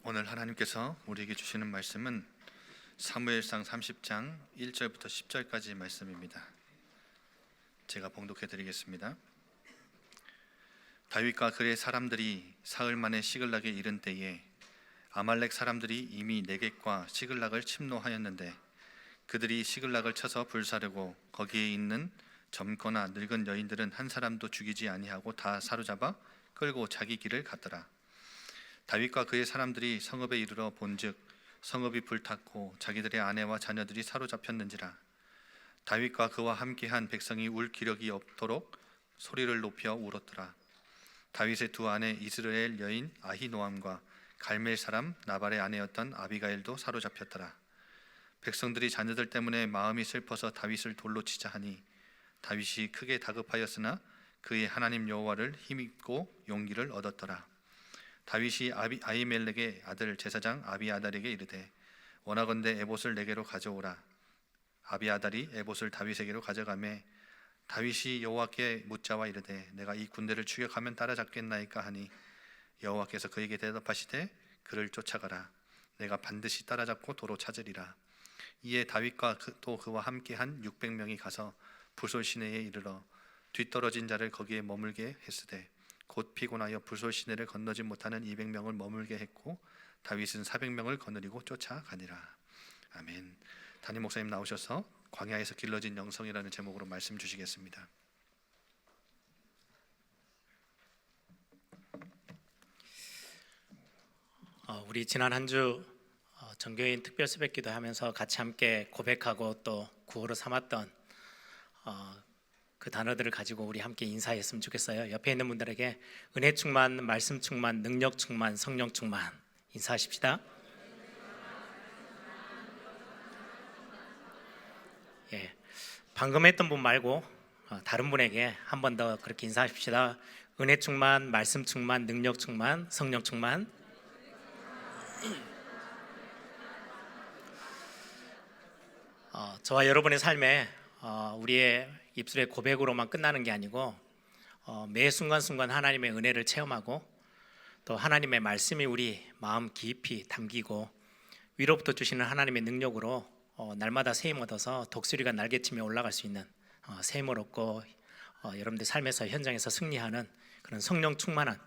오늘 하나님께서 우리에게 주시는 말씀은 사무엘상 30장 1절부터 10절까지 말씀입니다. 제가 봉독해 드리겠습니다. 다윗과 그의 사람들이 사흘 만에 시글락에 이른 때에 아말렉 사람들이 이미 네겝과 시글락을 침노하였는데 그들이 시글락을 쳐서 불사르고 거기에 있는 젊거나 늙은 여인들은 한 사람도 죽이지 아니하고 다 사로잡아 끌고 자기 길을 갔더라. 다윗과 그의 사람들이 성읍에 이르러 본즉 성읍이 불탔고 자기들의 아내와 자녀들이 사로잡혔는지라. 다윗과 그와 함께한 백성이 울 기력이 없도록 소리를 높여 울었더라. 다윗의 두 아내 이스라엘 여인 아히노암과 갈멜 사람 나발의 아내였던 아비가일도 사로잡혔더라. 백성들이 자녀들 때문에 마음이 슬퍼서 다윗을 돌로 치자 하니 다윗이 크게 다급하였으나 그의 하나님 여호와를 힘입고 용기를 얻었더라. 다윗이 아히멜렉의 아들 제사장 아비아달에게 이르되 원하건대 에봇을 내게로 가져오라. 아비아달이 에봇을 다윗에게로 가져가매 다윗이 여호와께 묻자와 이르되 내가 이 군대를 추격하면 따라잡겠나이까 하니 여호와께서 그에게 대답하시되 그를 쫓아가라. 내가 반드시 따라잡고 도로 찾으리라. 이에 다윗과 또 그와 함께한 600명이 가서 부솔 시내에 이르러 뒤떨어진 자를 거기에 머물게 했으되 곧 피곤하여 부솔 시내를 건너지 못하는 200명을 머물게 했고 다윗은 400명을 거느리고 쫓아가니라. 아멘. 담임 목사님 나오셔서 광야에서 길러진 영성이라는 제목으로 말씀 주시겠습니다. 우리 지난 한 주 정교인 특별 새벽기도 하면서 같이 함께 고백하고 또 구호로 삼았던 그 단어들을 가지고 우리 함께 인사했으면 좋겠어요. 옆에 있는 분들에게 은혜 충만, 말씀 충만, 능력 충만, 성령 충만 인사하십시다. 방금 했던 분 말고 다른 분에게 한 번 더 그렇게 인사하십시다. 은혜 충만, 말씀 충만, 능력 충만, 성령 충만. 저와 여러분의 삶에 우리의 입술의 고백으로만 끝나는 게 아니고 매 순간순간 하나님의 은혜를 체험하고 또 하나님의 말씀이 우리 마음 깊이 담기고 위로부터 주시는 하나님의 능력으로 날마다 새 힘 얻어서 독수리가 날개치며 올라갈 수 있는 새 힘을 얻고 여러분들 삶에서 현장에서 승리하는 그런 성령 충만한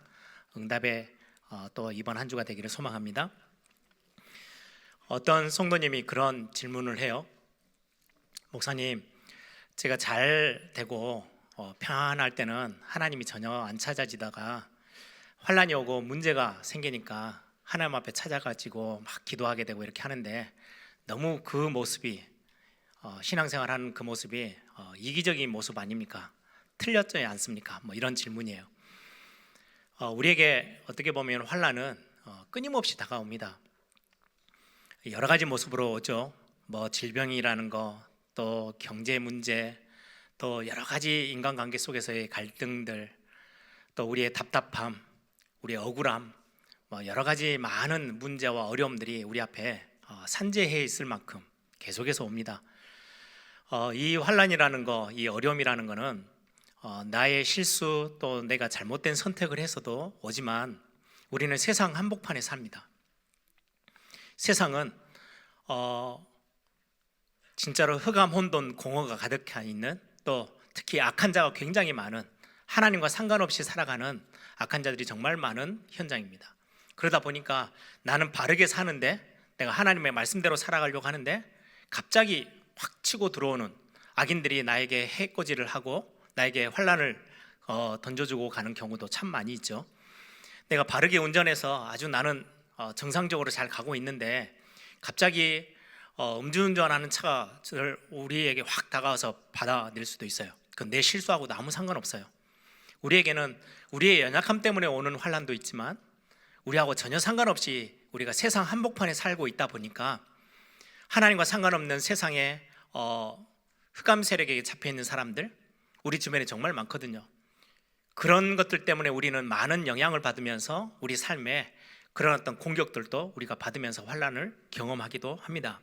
응답의 또 이번 한 주가 되기를 소망합니다. 어떤 성도님이 그런 질문을 해요. 목사님, 제가 잘 되고 평안할 때는 하나님이 전혀 안 찾아지다가 환난이 오고 문제가 생기니까 하나님 앞에 찾아가지고 막 기도하게 되고 이렇게 하는데 너무 그 모습이 신앙생활하는 그 모습이 이기적인 모습 아닙니까? 틀렸지 않습니까? 뭐 이런 질문이에요. 우리에게 어떻게 보면 환난은 끊임없이 다가옵니다. 여러 가지 모습으로 오죠. 뭐 질병이라는 거, 또 경제 문제, 또 여러 가지 인간관계 속에서의 갈등들, 또 우리의 답답함, 우리의 억울함, 뭐 여러 가지 많은 문제와 어려움들이 우리 앞에 산재해 있을 만큼 계속해서 옵니다. 이 환난이라는 거, 이 어려움이라는 거는 나의 실수 또 내가 잘못된 선택을 해서도 오지만 우리는 세상 한복판에 삽니다. 세상은 진짜로 흑암 혼돈 공허가 가득해 있는 또 특히 악한 자가 굉장히 많은 하나님과 상관없이 살아가는 악한 자들이 정말 많은 현장입니다. 그러다 보니까 나는 바르게 사는데 내가 하나님의 말씀대로 살아가려고 하는데 갑자기 확 치고 들어오는 악인들이 나에게 해코지를 하고 나에게 환난을 던져주고 가는 경우도 참 많이 있죠. 내가 바르게 운전해서 아주 나는 정상적으로 잘 가고 있는데 갑자기 음주운전하는 차가 우리에게 확 다가와서 받아낼 수도 있어요. 그건 내 실수하고도 아무 상관없어요. 우리에게는 우리의 연약함 때문에 오는 환난도 있지만 우리하고 전혀 상관없이 우리가 세상 한복판에 살고 있다 보니까 하나님과 상관없는 세상에 흑암 세력에게 잡혀있는 사람들 우리 주변에 정말 많거든요. 그런 것들 때문에 우리는 많은 영향을 받으면서 우리 삶에 그런 어떤 공격들도 우리가 받으면서 환난을 경험하기도 합니다.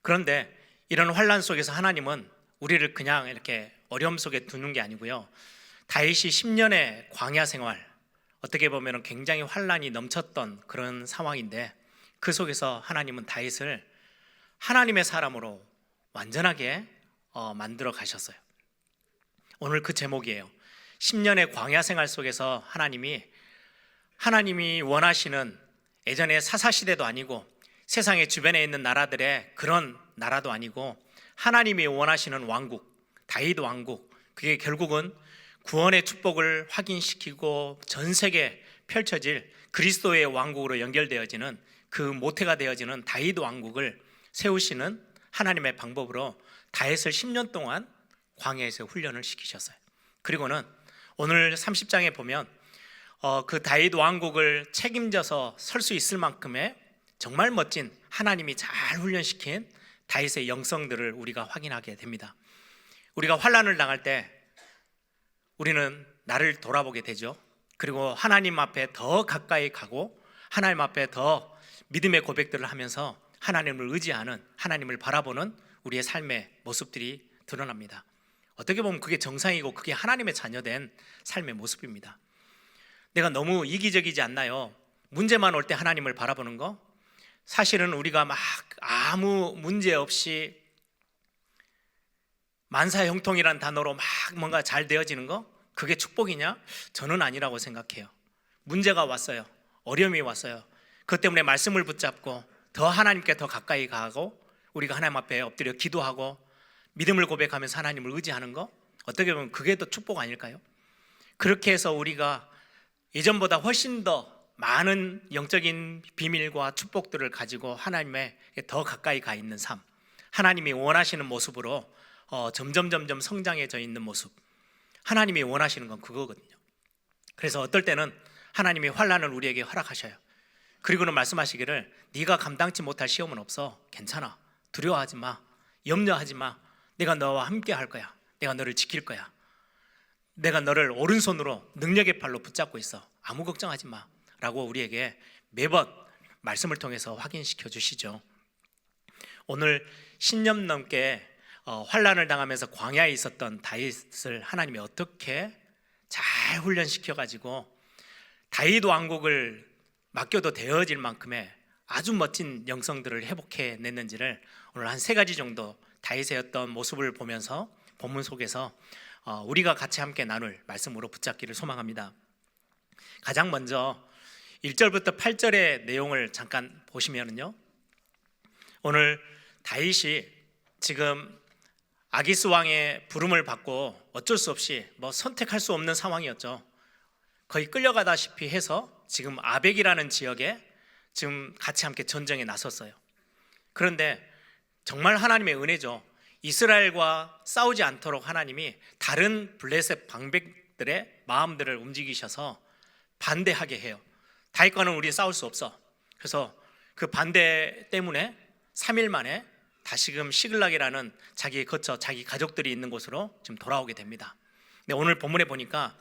그런데 이런 환난 속에서 하나님은 우리를 그냥 이렇게 어려움 속에 두는 게 아니고요. 다윗이 10년의 광야 생활 어떻게 보면 굉장히 환란이 넘쳤던 그런 상황인데, 그 속에서 하나님은 다윗을 하나님의 사람으로 완전하게 만들어 가셨어요. 오늘 그 제목이에요. 10년의 광야 생활 속에서 하나님이 원하시는, 예전에 사사시대도 아니고 세상의 주변에 있는 나라들의 그런 나라도 아니고 하나님이 원하시는 왕국, 다윗 왕국, 그게 결국은 구원의 축복을 확인시키고 전 세계에 펼쳐질 그리스도의 왕국으로 연결되어지는, 그 모태가 되어지는 다윗 왕국을 세우시는 하나님의 방법으로 다윗을 10년 동안 광야에서 훈련을 시키셨어요. 그리고는 오늘 30장에 보면 그 다윗 왕국을 책임져서 설 수 있을 만큼의 정말 멋진, 하나님이 잘 훈련시킨 다윗의 영성들을 우리가 확인하게 됩니다. 우리가 환난을 당할 때 우리는 나를 돌아보게 되죠. 그리고 하나님 앞에 더 가까이 가고 하나님 앞에 더 믿음의 고백들을 하면서 하나님을 의지하는, 하나님을 바라보는 우리의 삶의 모습들이 드러납니다. 어떻게 보면 그게 정상이고 그게 하나님의 자녀된 삶의 모습입니다. 내가 너무 이기적이지 않나요? 문제만 올 때 하나님을 바라보는 거? 사실은 우리가 막 아무 문제 없이 만사형통이란 단어로 막 뭔가 잘 되어지는 거? 그게 축복이냐? 저는 아니라고 생각해요. 문제가 왔어요. 어려움이 왔어요. 그것 때문에 말씀을 붙잡고 더 하나님께 더 가까이 가고 우리가 하나님 앞에 엎드려 기도하고 믿음을 고백하면서 하나님을 의지하는 거, 어떻게 보면 그게 더 축복 아닐까요? 그렇게 해서 우리가 예전보다 훨씬 더 많은 영적인 비밀과 축복들을 가지고 하나님에 더 가까이 가 있는 삶, 하나님이 원하시는 모습으로 점점 성장해져 있는 모습, 하나님이 원하시는 건 그거거든요. 그래서 어떨 때는 하나님이 환난을 우리에게 허락하셔요. 그리고는 말씀하시기를 네가 감당치 못할 시험은 없어. 괜찮아. 두려워하지 마. 염려하지 마. 내가 너와 함께 할 거야. 내가 너를 지킬 거야. 내가 너를 오른손으로 능력의 팔로 붙잡고 있어. 아무 걱정하지 마. 라고 우리에게 매번 말씀을 통해서 확인시켜 주시죠. 오늘 10년 넘게 환난을 당하면서 광야에 있었던 다윗을 하나님이 어떻게 잘 훈련시켜 가지고 다윗 왕국을 맡겨도 되어질 만큼의 아주 멋진 영성들을 회복해 냈는지를 오늘 한 3가지 정도 다윗의 어떤 모습을 보면서 본문 속에서 우리가 같이 함께 나눌 말씀으로 붙잡기를 소망합니다. 가장 먼저 1절부터 8절의 내용을 잠깐 보시면은요, 오늘 다윗이 지금 아기스 왕의 부름을 받고 어쩔 수 없이 선택할 수 없는 상황이었죠. 거의 끌려가다시피 해서 지금 아벡이라는 지역에 지금 같이 함께 전쟁에 나섰어요. 그런데 정말 하나님의 은혜죠. 이스라엘과 싸우지 않도록 하나님이 다른 블레셋 방백들의 마음들을 움직이셔서 반대하게 해요. 다윗과는 우리 싸울 수 없어. 그래서 그 반대 때문에 3일 만에 다시금 시글락이라는 자기 거처, 자기 가족들이 있는 곳으로 지금 돌아오게 됩니다. 근데 오늘 본문에 보니까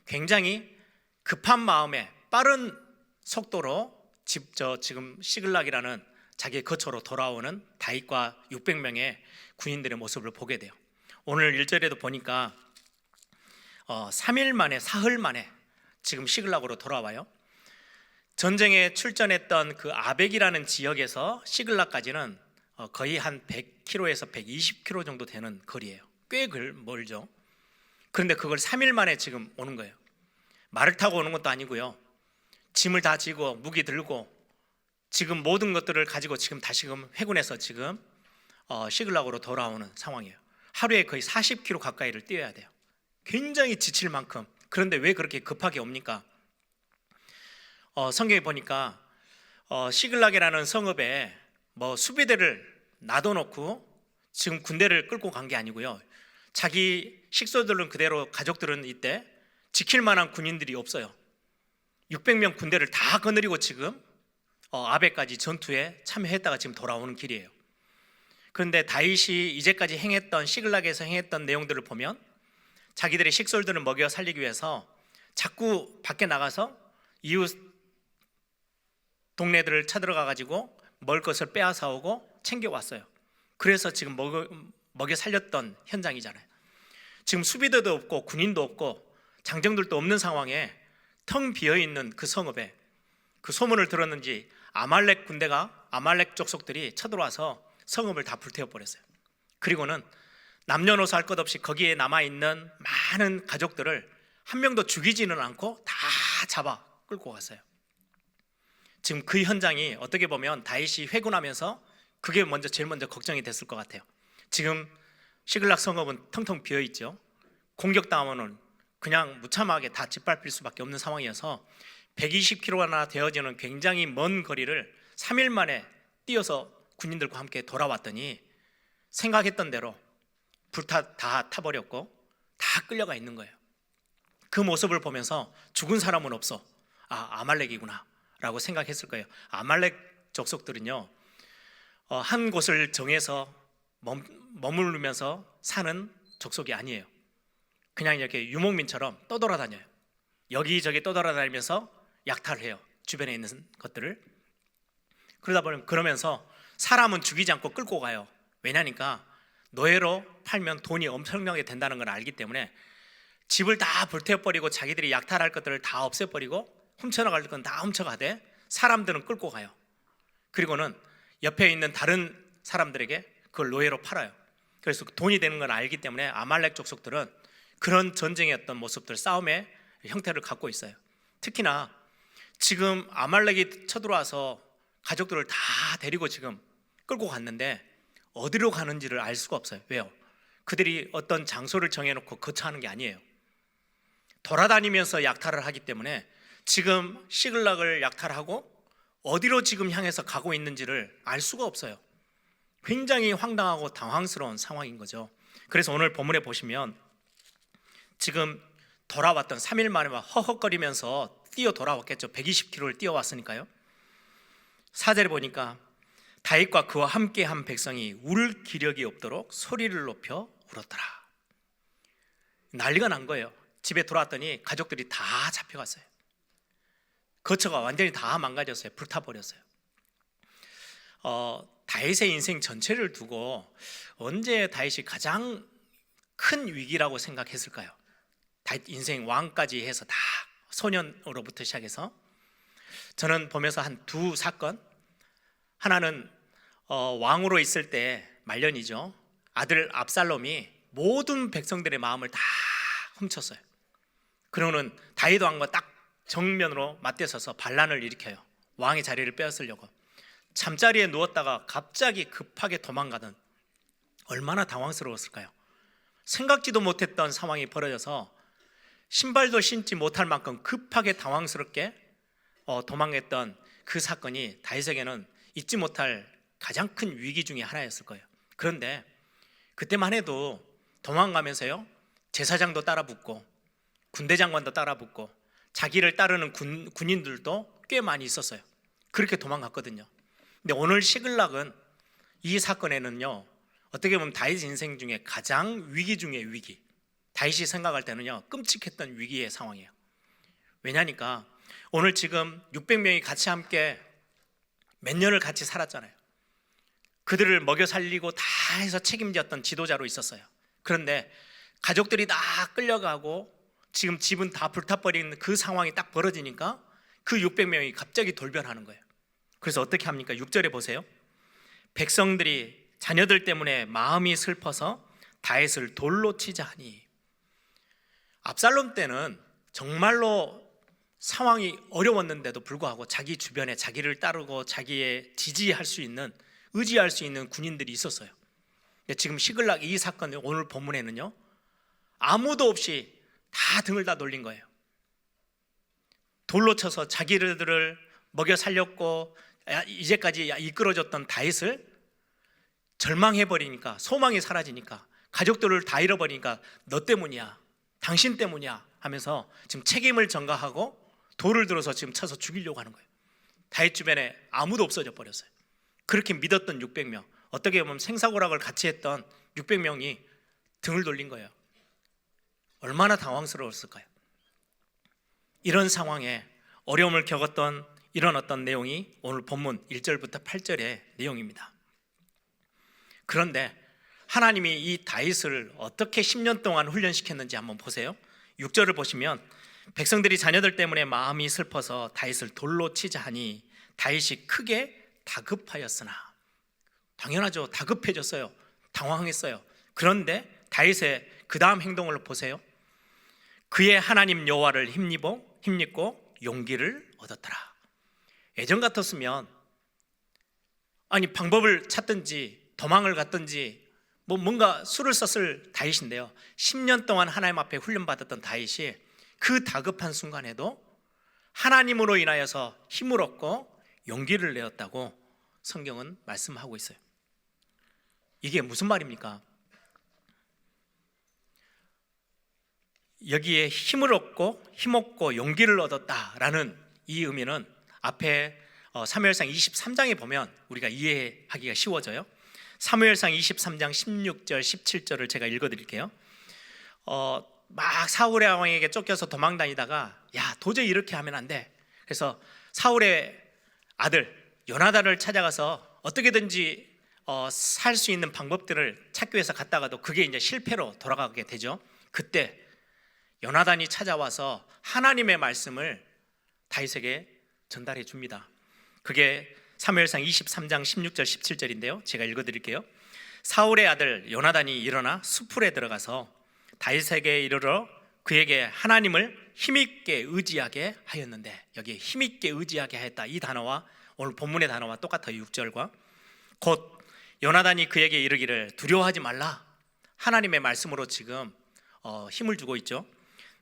굉장히 급한 마음에 빠른 속도로 지금 시글락이라는 자기의 거처로 돌아오는 다윗과 600명의 군인들의 모습을 보게 돼요. 오늘 1절에도 보니까 3일 만에, 사흘 만에 지금 시글락으로 돌아와요. 전쟁에 출전했던 그 아벡이라는 지역에서 시글락까지는 거의 한 100km에서 120km 정도 되는 거리예요. 꽤 멀죠. 그런데 그걸 3일 만에 지금 오는 거예요. 말을 타고 오는 것도 아니고요. 짐을 다 지고 무기 들고 지금 모든 것들을 가지고 지금 다시금 회군해서 지금 시글락으로 돌아오는 상황이에요. 하루에 거의 40km 가까이를 뛰어야 돼요. 굉장히 지칠 만큼. 그런데 왜 그렇게 급하게 옵니까? 성경에 보니까 시글락이라는 성읍에 수비대를 놔둬놓고 지금 군대를 끌고 간 게 아니고요. 자기 식소들은 그대로, 가족들은 이때 지킬 만한 군인들이 없어요. 600명 군대를 다 거느리고 지금 아벡까지 전투에 참여했다가 지금 돌아오는 길이에요. 그런데 다윗이 이제까지 행했던, 시글락에서 행했던 내용들을 보면 자기들의 식솔들을 먹여 살리기 위해서 자꾸 밖에 나가서 이웃 동네들을 쳐들어가 가지고 먹을 것을 빼앗아 오고 챙겨왔어요. 그래서 지금 먹여 살렸던 현장이잖아요. 지금 수비대도 없고 군인도 없고 장정들도 없는 상황에 텅 비어 있는 그 성읍에 그 소문을 들었는지 아말렉 족속들이 쳐들어와서 성읍을 다 불태워 버렸어요. 그리고는 남녀노소 할 것 없이 거기에 남아 있는 많은 가족들을 한 명도 죽이지는 않고 다 잡아 끌고 갔어요. 지금 그 현장이 어떻게 보면 다윗이 회군하면서 그게 제일 먼저 걱정이 됐을 것 같아요. 지금 시글락 성읍은 텅텅 비어 있죠. 공격당하면은 그냥 무참하게 다 짓밟힐 수밖에 없는 상황이어서 120km나 되어지는 굉장히 먼 거리를 3일 만에 뛰어서 군인들과 함께 돌아왔더니 생각했던 대로 다 타버렸고 다 끌려가 있는 거예요. 그 모습을 보면서 죽은 사람은 없어, 아말렉이구나 라고 생각했을 거예요. 아말렉 족속들은요, 한 곳을 정해서 머무르면서 사는 족속이 아니에요. 그냥 이렇게 유목민처럼 떠돌아다녀요. 여기저기 떠돌아다니면서 약탈을 해요, 주변에 있는 것들을. 그러면서 사람은 죽이지 않고 끌고 가요. 왜냐니까 노예로 팔면 돈이 엄청나게 된다는 걸 알기 때문에 집을 다 불태워버리고 자기들이 약탈할 것들을 다 없애버리고 훔쳐나갈 건 다 훔쳐가되 사람들은 끌고 가요. 그리고는 옆에 있는 다른 사람들에게 그걸 노예로 팔아요. 그래서 돈이 되는 걸 알기 때문에 아말렉 족속들은 그런 전쟁의 어떤 모습들, 싸움의 형태를 갖고 있어요. 특히나 지금 아말렉이 쳐들어와서 가족들을 다 데리고 지금 끌고 갔는데 어디로 가는지를 알 수가 없어요. 왜요? 그들이 어떤 장소를 정해놓고 거처하는 게 아니에요. 돌아다니면서 약탈을 하기 때문에 지금 시글락을 약탈하고 어디로 지금 향해서 가고 있는지를 알 수가 없어요. 굉장히 황당하고 당황스러운 상황인 거죠. 그래서 오늘 본문에 보시면 지금 돌아왔던 3일 만에 막 허헉거리면서 뛰어 돌아왔겠죠. 120km를 뛰어왔으니까요. 4절에 보니까 다윗과 그와 함께한 백성이 울 기력이 없도록 소리를 높여 울었더라. 난리가 난 거예요. 집에 돌아왔더니 가족들이 다 잡혀갔어요. 거처가 완전히 다 망가졌어요. 불타버렸어요. 다윗의 인생 전체를 두고 언제 다윗이 가장 큰 위기라고 생각했을까요? 다윗 인생 왕까지 해서 다 소년으로부터 시작해서 저는 보면서 한 두 사건, 하나는 왕으로 있을 때 말년이죠. 아들 압살롬이 모든 백성들의 마음을 다 훔쳤어요. 그러고는 다윗 왕과 딱 정면으로 맞대서서 반란을 일으켜요. 왕의 자리를 빼앗으려고. 잠자리에 누웠다가 갑자기 급하게 도망가던, 얼마나 당황스러웠을까요? 생각지도 못했던 상황이 벌어져서 신발도 신지 못할 만큼 급하게 당황스럽게 도망했던 그 사건이 다윗에게는 잊지 못할 가장 큰 위기 중에 하나였을 거예요. 그런데 그때만 해도 도망가면서요, 제사장도 따라붙고 군대 장관도 따라붙고 자기를 따르는 군인들도 꽤 많이 있었어요. 그렇게 도망갔거든요. 근데 오늘 시글락은 이 사건에는요, 어떻게 보면 다윗 인생 중에 가장 위기 중의 위기, 다윗이 생각할 때는요 끔찍했던 위기의 상황이에요. 왜냐니까 오늘 지금 600명이 같이 함께 몇 년을 같이 살았잖아요. 그들을 먹여 살리고 다 해서 책임졌던 지도자로 있었어요. 그런데 가족들이 다 끌려가고 지금 집은 다 불타버린 그 상황이 딱 벌어지니까 그 600명이 갑자기 돌변하는 거예요. 그래서 어떻게 합니까? 6절에 보세요. 백성들이 자녀들 때문에 마음이 슬퍼서 다윗을 돌로 치자 하니. 압살롬 때는 정말로 상황이 어려웠는데도 불구하고 자기 주변에 자기를 따르고 자기의 지지할 수 있는, 의지할 수 있는 군인들이 있었어요. 근데 지금 시글락 이 사건 오늘 본문에는요 아무도 없이 다 등을 다 돌린 거예요. 돌로 쳐서 자기들을 먹여 살렸고 이제까지 이끌어줬던 다윗을 절망해버리니까, 소망이 사라지니까, 가족들을 다 잃어버리니까 너 때문이야, 당신 때문이야 하면서 지금 책임을 전가하고 돌을 들어서 지금 쳐서 죽이려고 하는 거예요. 다윗 주변에 아무도 없어져 버렸어요. 그렇게 믿었던 600명, 어떻게 보면 생사고락을 같이 했던 600명이 등을 돌린 거예요. 얼마나 당황스러웠을까요? 이런 상황에 어려움을 겪었던 이런 어떤 내용이 오늘 본문 1절부터 8절의 내용입니다. 그런데 하나님이 이 다윗을 어떻게 10년 동안 훈련시켰는지 한번 보세요. 6절을 보시면 백성들이 자녀들 때문에 마음이 슬퍼서 다윗을 돌로 치자 하니 다윗이 크게 다급하였으나, 당연하죠. 다급해졌어요. 당황했어요. 그런데 다윗의 그 다음 행동을 보세요. 그의 하나님 여호와를 힘입고 용기를 얻었더라. 예전 같았으면 아니 방법을 찾든지 도망을 갔든지 뭔가 수를 썼을 다윗인데요, 10년 동안 하나님 앞에 훈련받았던 다윗이 그 다급한 순간에도 하나님으로 인하여서 힘을 얻고 용기를 내었다고 성경은 말씀하고 있어요. 이게 무슨 말입니까? 여기에 힘을 얻고 힘없고 용기를 얻었다라는 이 의미는 앞에 사무엘상 23장에 보면 우리가 이해하기가 쉬워져요. 사무엘상 23장 16절 17절을 제가 읽어드릴게요. 막 사울의 왕에게 쫓겨서 도망다니다가 야 도저히 이렇게 하면 안 돼. 그래서 사울의 아들 요나단을 찾아가서 어떻게든지 살 수 있는 방법들을 찾기 위해서 갔다가도 그게 이제 실패로 돌아가게 되죠. 그때 요나단이 찾아와서 하나님의 말씀을 다윗에게 전달해 줍니다. 그게 사무엘상 23장 16절 17절인데요 제가 읽어드릴게요. 사울의 아들 요나단이 일어나 수풀에 들어가서 다윗에게 이르러 그에게 하나님을 힘있게 의지하게 하였는데, 여기에 힘있게 의지하게 하였다, 이 단어와 오늘 본문의 단어와 똑같아요. 6절과 곧 요나단이 그에게 이르기를 두려워하지 말라. 하나님의 말씀으로 지금 힘을 주고 있죠.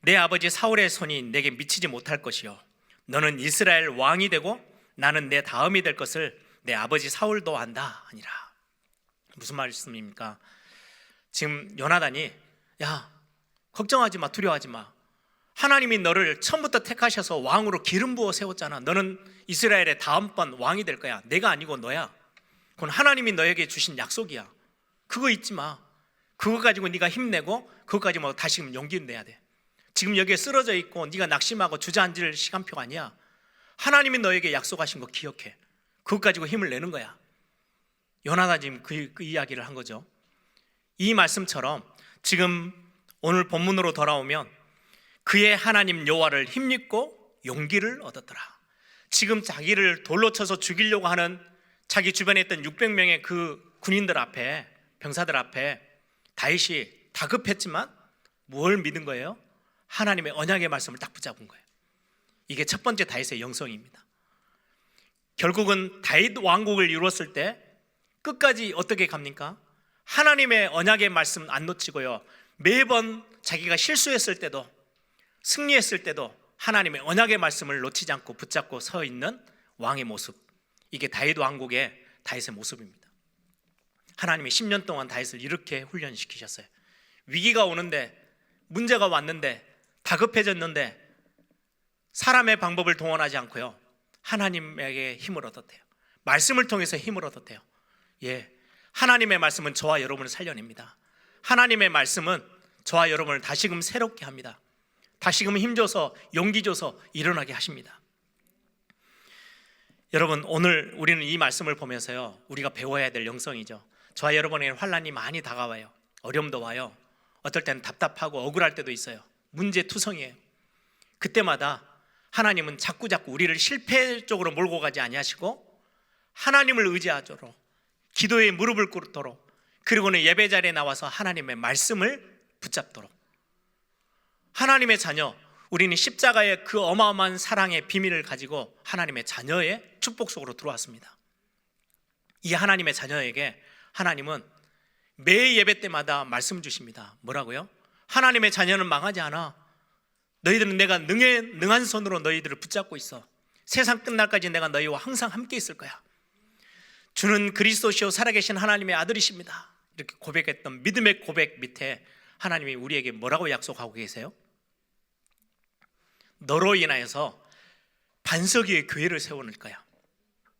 내 아버지 사울의 손이 내게 미치지 못할 것이요 너는 이스라엘 왕이 되고 나는 내 다음이 될 것을 내 아버지 사울도 안다 하니라. 무슨 말씀입니까? 지금 요나단이 야 걱정하지 마, 두려워하지 마. 하나님이 너를 처음부터 택하셔서 왕으로 기름 부어 세웠잖아. 너는 이스라엘의 다음번 왕이 될 거야. 내가 아니고 너야. 그건 하나님이 너에게 주신 약속이야. 그거 잊지 마. 그거 가지고 네가 힘내고 그거 가지고 다시금 용기를 내야 돼. 지금 여기에 쓰러져 있고 네가 낙심하고 주저앉을 시간표가 아니야. 하나님이 너에게 약속하신 거 기억해. 그것 가지고 힘을 내는 거야. 요나단 지금 그 이야기를 한 거죠. 이 말씀처럼 지금 오늘 본문으로 돌아오면 그의 하나님 여호와를 힘입고 용기를 얻었더라. 지금 자기를 돌로 쳐서 죽이려고 하는 자기 주변에 있던 600명의 그 군인들 앞에, 병사들 앞에 다윗이 다급했지만 뭘 믿은 거예요? 하나님의 언약의 말씀을 딱 붙잡은 거예요. 이게 첫 번째 다윗의 영성입니다. 결국은 다윗 왕국을 이루었을 때 끝까지 어떻게 갑니까? 하나님의 언약의 말씀 안 놓치고요, 매번 자기가 실수했을 때도 승리했을 때도 하나님의 언약의 말씀을 놓치지 않고 붙잡고 서 있는 왕의 모습, 이게 다윗 왕국의 다윗의 모습입니다. 하나님이 10년 동안 다윗을 이렇게 훈련시키셨어요. 위기가 오는데, 문제가 왔는데, 다급해졌는데 사람의 방법을 동원하지 않고요, 하나님에게 힘을 얻었대요. 말씀을 통해서 힘을 얻었대요. 하나님의 말씀은 저와 여러분을 살려냅니다. 하나님의 말씀은 저와 여러분을 다시금 새롭게 합니다. 다시금 힘줘서 용기 줘서 일어나게 하십니다. 여러분, 오늘 우리는 이 말씀을 보면서요, 우리가 배워야 될 영성이죠. 저와 여러분에게 환난이 많이 다가와요. 어려움도 와요. 어떨 때는 답답하고 억울할 때도 있어요. 문제투성이에요. 그때마다 하나님은 자꾸 우리를 실패 쪽으로 몰고 가지 아니하시고 하나님을 의지하도록, 기도에 무릎을 꿇도록, 그리고는 예배 자리에 나와서 하나님의 말씀을 붙잡도록. 하나님의 자녀, 우리는 십자가의 그 어마어마한 사랑의 비밀을 가지고 하나님의 자녀의 축복 속으로 들어왔습니다. 이 하나님의 자녀에게 하나님은 매 예배 때마다 말씀 주십니다. 뭐라고요? 하나님의 자녀는 망하지 않아. 너희들은 내가 능한 손으로 너희들을 붙잡고 있어. 세상 끝날까지 내가 너희와 항상 함께 있을 거야. 주는 그리스도시요 살아계신 하나님의 아들이십니다. 이렇게 고백했던 믿음의 고백 밑에 하나님이 우리에게 뭐라고 약속하고 계세요? 너로 인하여서 반석 위에 교회를 세워놓을 거야.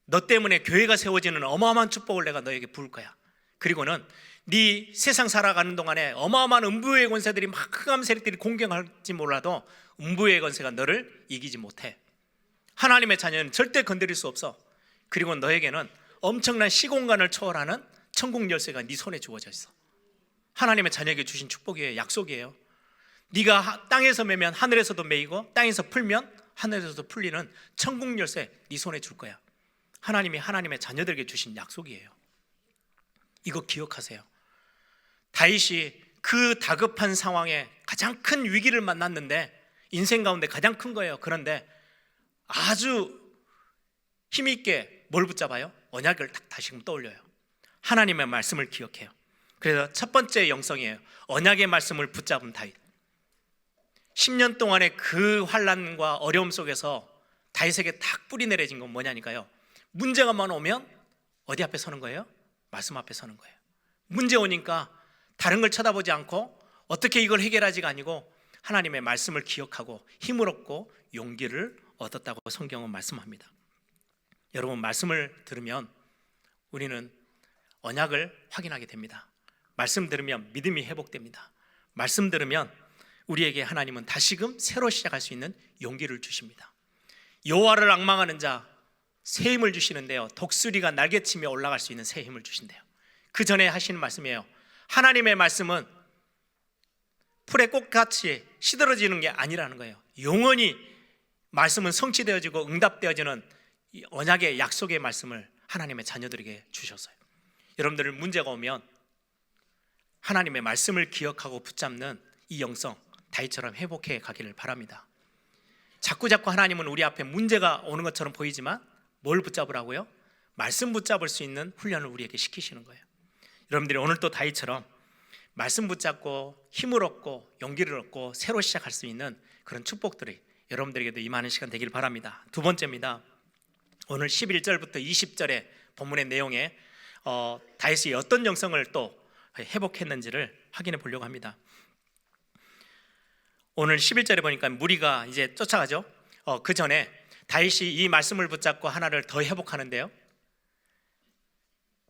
너 때문에 교회가 세워지는 어마어마한 축복을 내가 너에게 부을 거야. 그리고는 네 세상 살아가는 동안에 어마어마한 음부의 권세들이 막 흑암 세력들이 공격할지 몰라도 음부의 권세가 너를 이기지 못해. 하나님의 자녀는 절대 건드릴 수 없어. 그리고 너에게는 엄청난 시공간을 초월하는 천국 열쇠가 네 손에 주어져 있어. 하나님의 자녀에게 주신 축복이에요. 약속이에요. 네가 땅에서 매면 하늘에서도 매이고 땅에서 풀면 하늘에서도 풀리는 천국 열쇠 네 손에 줄 거야. 하나님이 하나님의 자녀들에게 주신 약속이에요. 이거 기억하세요. 다윗이 그 다급한 상황에 가장 큰 위기를 만났는데 인생 가운데 가장 큰 거예요. 그런데 아주 힘있게 뭘 붙잡아요? 언약을 딱 다시금 떠올려요. 하나님의 말씀을 기억해요. 그래서 첫 번째 영성이에요. 언약의 말씀을 붙잡은 다윗. 10년 동안의 그 환난과 어려움 속에서 다윗에게 딱 뿌리 내려진 건 뭐냐니까요. 문제가만 오면 어디 앞에 서는 거예요? 말씀 앞에 서는 거예요. 문제 오니까 다른 걸 쳐다보지 않고 어떻게 이걸 해결하지가 아니고 하나님의 말씀을 기억하고 힘을 얻고 용기를 얻었다고 성경은 말씀합니다. 여러분, 말씀을 들으면 우리는 언약을 확인하게 됩니다. 말씀 들으면 믿음이 회복됩니다. 말씀 들으면 우리에게 하나님은 다시금 새로 시작할 수 있는 용기를 주십니다. 여호와를 앙망하는 자 새 힘을 주시는데요, 독수리가 날개치며 올라갈 수 있는 새 힘을 주신대요. 그 전에 하시는 말씀이에요. 하나님의 말씀은 풀의 꽃같이 시들어지는 게 아니라는 거예요. 영원히 말씀은 성취되어지고 응답되어지는 이 언약의 약속의 말씀을 하나님의 자녀들에게 주셨어요. 여러분들 문제가 오면 하나님의 말씀을 기억하고 붙잡는 이 영성 다윗처럼 회복해 가기를 바랍니다. 자꾸 하나님은 우리 앞에 문제가 오는 것처럼 보이지만 뭘 붙잡으라고요? 말씀 붙잡을 수 있는 훈련을 우리에게 시키시는 거예요. 여러분들이 오늘 또 다윗처럼 말씀 붙잡고 힘을 얻고 용기를 얻고 새로 시작할 수 있는 그런 축복들이 여러분들에게도 임하는 시간 되길 바랍니다. 두 번째입니다. 오늘 11절부터 20절의 본문의 내용에 다윗이 어떤 영성을 또 회복했는지를 확인해 보려고 합니다. 오늘 11절에 보니까 무리가 이제 쫓아가죠. 그 전에 다윗이 이 말씀을 붙잡고 하나를 더 회복하는데요,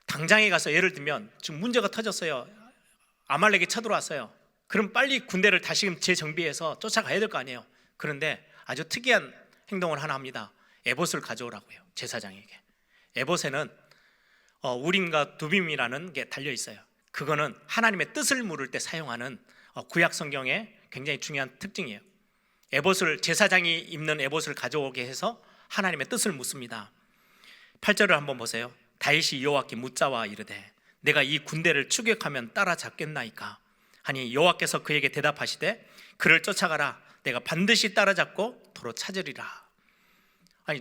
당장에 가서 예를 들면 지금 문제가 터졌어요. 아말렉이 쳐들어왔어요. 그럼 빨리 군대를 다시금 재정비해서 쫓아가야 될 거 아니에요. 그런데 아주 특이한 행동을 하나 합니다. 에봇을 가져오라고 해요. 제사장에게. 에봇에는 우림과 두빔이라는 게 달려 있어요. 그거는 하나님의 뜻을 물을 때 사용하는 구약 성경의 굉장히 중요한 특징이에요. 에봇을, 제사장이 입는 에봇을 가져오게 해서 하나님의 뜻을 묻습니다. 8절을 한번 보세요. 다윗이 여호와께 묻자와 이르되 내가 이 군대를 추격하면 따라잡겠나이까 하니 여호와께서 그에게 대답하시되 그를 쫓아가라. 내가 반드시 따라잡고 도로 찾으리라. 아니,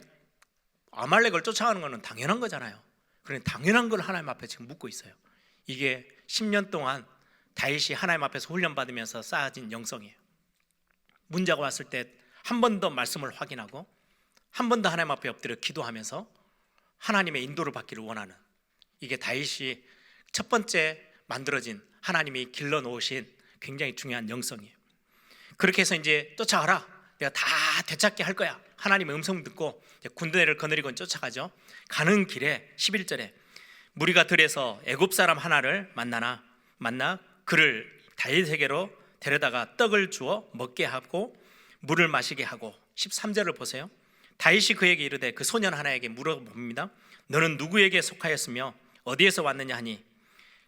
아말렉을 쫓아가는 것은 당연한 거잖아요. 그런데 당연한 걸 하나님 앞에 지금 묻고 있어요. 이게 10년 동안 다윗이 하나님 앞에서 훈련받으면서 쌓아진 영성이에요. 문제가 왔을 때 한 번 더 말씀을 확인하고 한 번 더 하나님 앞에 엎드려 기도하면서 하나님의 인도를 받기를 원하는, 이게 다윗이 첫 번째 만들어진 하나님이 길러 놓으신 굉장히 중요한 영성이에요. 그렇게 해서 이제 쫓아가라. 내가 다 되찾게 할 거야. 하나님의 음성 듣고 군대를 거느리고 쫓아가죠. 가는 길에 11절에 무리가 들에서 애굽 사람 하나를 만나 그를 다윗에게로 데려다가 떡을 주어 먹게 하고 물을 마시게 하고 13절을 보세요. 다윗이 그에게 이르되 그 소년 하나에게 물어봅니다. 너는 누구에게 속하였으며 어디에서 왔느냐 하니